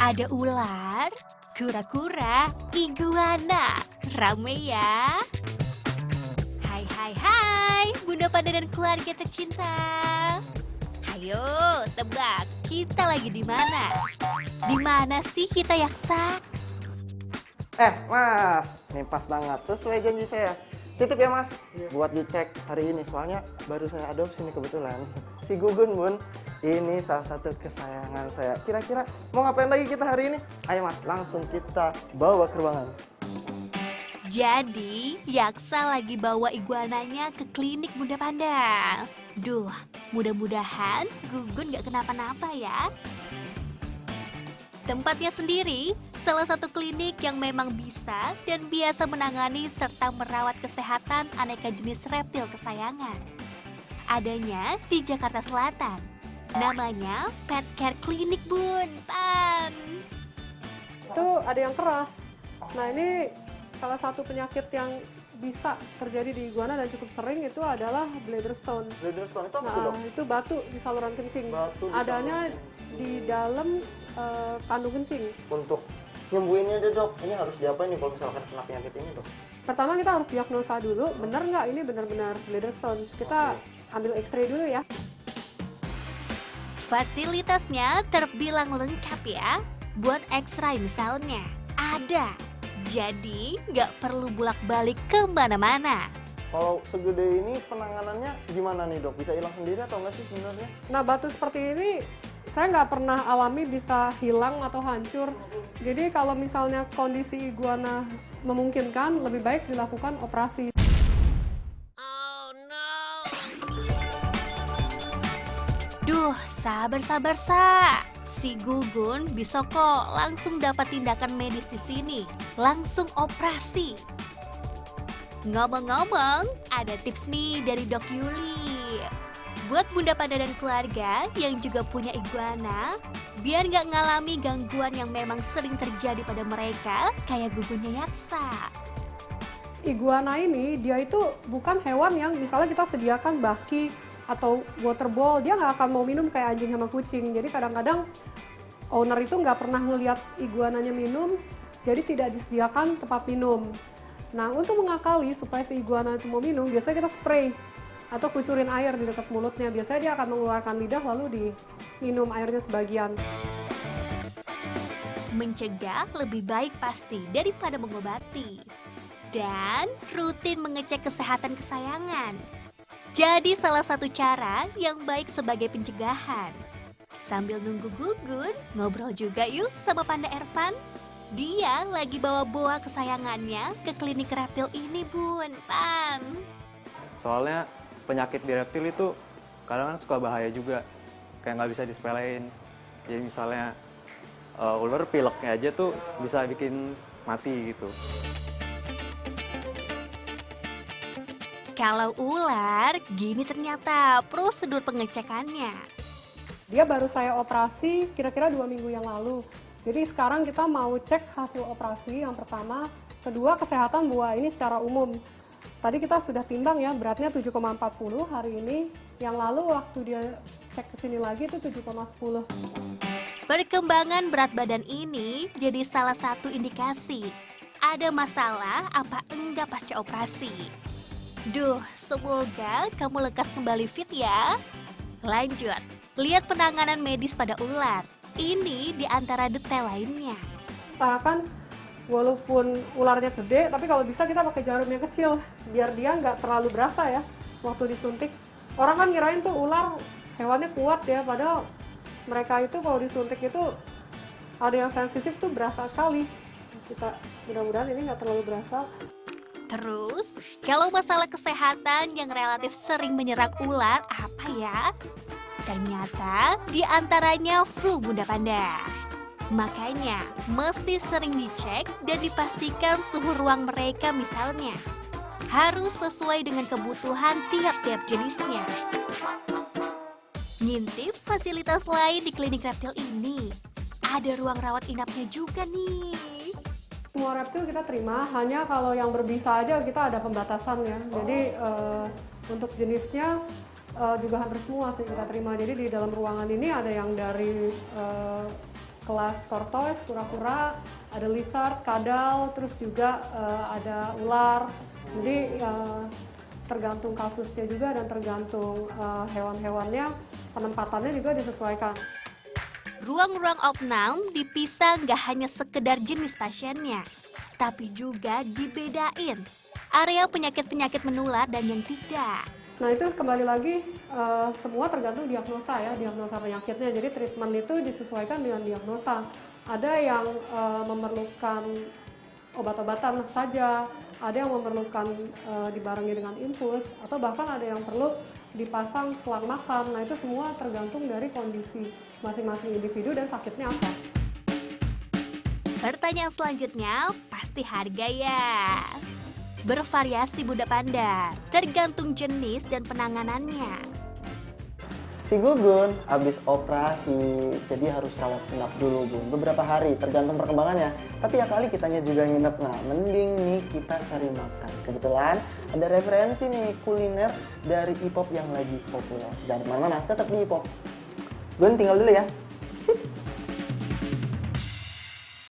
Ada ular, kura-kura, iguana. Rame ya. Hai hai hai, Bunda Panda dan keluarga tercinta. Hayo, tebak, kita lagi di mana? Di mana sih kita, Yaksa? Mas, ini pas banget, sesuai janji saya. Titip ya mas, buat dicek hari ini, soalnya baru saya adopsi nih kebetulan. Si Gugun bun, ini salah satu kesayangan saya. Kira-kira mau ngapain lagi kita hari ini? Ayo mas, langsung kita bawa ke ruangan. Jadi, Yaksa lagi bawa iguananya ke klinik Bunda Panda. Duh, mudah-mudahan Gugun gak kenapa-napa ya. Tempatnya sendiri, salah satu klinik yang memang bisa dan biasa menangani serta merawat kesehatan aneka jenis reptil kesayangan. Adanya di Jakarta Selatan. Namanya Pet Care Clinic Bun. Itu ada yang keras. Nah ini salah satu penyakit yang bisa terjadi di iguana dan cukup sering itu adalah bladder stone. Bladder stone itu apa tuh Nah dok? itu batu di saluran kencing. Batu di Adanya saluran di dalam kandung kencing. Untuk nyembuhinnya deh dok, ini harus diapain nih kalau misalkan kena penyakit ini dok? Pertama kita harus diagnosa dulu, benar nggak ini benar-benar bladder stone. Kita ambil X-ray dulu ya. Fasilitasnya terbilang lengkap ya. Buat X-ray misalnya, ada. Jadi nggak perlu bolak-balik kemana-mana. Kalau segede ini penanganannya gimana nih dok? Bisa hilang sendiri atau nggak sih sebenarnya? Nah batu seperti ini saya nggak pernah alami bisa hilang atau hancur. Jadi kalau misalnya kondisi iguana memungkinkan, lebih baik dilakukan operasi. Duh, sabar, Si Gugun bisa kok langsung dapat tindakan medis di sini. Langsung operasi. Ngomong-ngomong, ada tips nih dari Dok Yuli. Buat Bunda Panda dan keluarga yang juga punya iguana, biar nggak ngalami gangguan yang memang sering terjadi pada mereka, kayak Gugunnya Yaksa. Iguana ini dia itu bukan hewan yang misalnya kita sediakan baki atau water bowl, dia nggak akan mau minum kayak anjing sama kucing. Jadi kadang-kadang owner itu nggak pernah ngelihat iguananya minum, jadi tidak disediakan tempat minum. Nah untuk mengakali supaya si iguana itu mau minum, biasanya kita spray atau kucurin air di dekat mulutnya. Biasanya dia akan mengeluarkan lidah lalu diminum airnya sebagian. Mencegah lebih baik pasti daripada mengobati. Dan rutin mengecek kesehatan kesayangan. Jadi salah satu cara yang baik sebagai pencegahan. Sambil nunggu Gugun, ngobrol juga yuk sama Panda Ervan. Dia lagi bawa boa kesayangannya ke klinik reptil ini bun. Soalnya penyakit di reptil itu kadang kan suka bahaya juga. Kayak nggak bisa disepelein. Jadi misalnya ular pileknya aja tuh bisa bikin mati gitu. Kalau ular, gini ternyata prosedur pengecekannya. Dia baru saya operasi kira-kira 2 minggu yang lalu. Jadi sekarang kita mau cek hasil operasi yang pertama. Kedua, kesehatan buah ini secara umum. Tadi kita sudah timbang ya, beratnya 7,40 hari ini. Yang lalu waktu dia cek ke sini lagi itu 7,10. Perkembangan berat badan ini jadi salah satu indikasi ada masalah apa enggak pasca operasi. Duh, semoga kamu lekas kembali fit ya. Lanjut, lihat penanganan medis pada ular. Ini di antara detail lainnya. Usahakan walaupun ularnya gede, tapi kalau bisa kita pakai jarum yang kecil biar dia nggak terlalu berasa ya waktu disuntik. Orang kan ngirain tuh ular hewannya kuat ya, padahal mereka itu kalau disuntik itu ada yang sensitif tuh berasa sekali. Kita mudah-mudahan ini nggak terlalu berasa. Terus, kalau masalah kesehatan yang relatif sering menyerang ular apa ya? Ternyata di antaranya flu Bunda Panda. Makanya, mesti sering dicek dan dipastikan suhu ruang mereka misalnya. Harus sesuai dengan kebutuhan tiap-tiap jenisnya. Ngintip fasilitas lain di klinik reptil ini. Ada ruang rawat inapnya juga nih. Semua reptil kita terima, hanya kalau yang berbisa aja kita ada pembatasan ya. Jadi untuk jenisnya juga hampir semua sih kita terima. Jadi di dalam ruangan ini ada yang dari kelas tortoise, kura-kura, ada lizard, kadal, terus juga ada ular. Jadi tergantung kasusnya juga dan tergantung hewan-hewannya, penempatannya juga disesuaikan. Ruang-ruang opnam dipisah nggak hanya sekedar jenis pasiennya, tapi juga dibedain area penyakit-penyakit menular dan yang tidak. Nah itu kembali lagi semua tergantung diagnosa ya, diagnosa penyakitnya. Jadi treatment itu disesuaikan dengan diagnosa. Ada yang memerlukan obat-obatan saja, ada yang memerlukan dibarengi dengan infus, atau bahkan ada yang perlu dipasang selang makan. Nah itu semua tergantung dari kondisi masing-masing individu dan sakitnya apa. Pertanyaan selanjutnya pasti harga ya. Bervariasi Bunda Panda, tergantung jenis dan penanganannya. Si Gugun habis operasi, jadi harus rawat inap dulu Bun, beberapa hari tergantung perkembangannya. Tapi ya kali kitanya juga nginep, nah mending nih kita cari makan. Kebetulan ada referensi nih kuliner dari Ipop yang lagi populer. Jangan kemana-mana, tetap di Ipop. Gun tinggal dulu ya.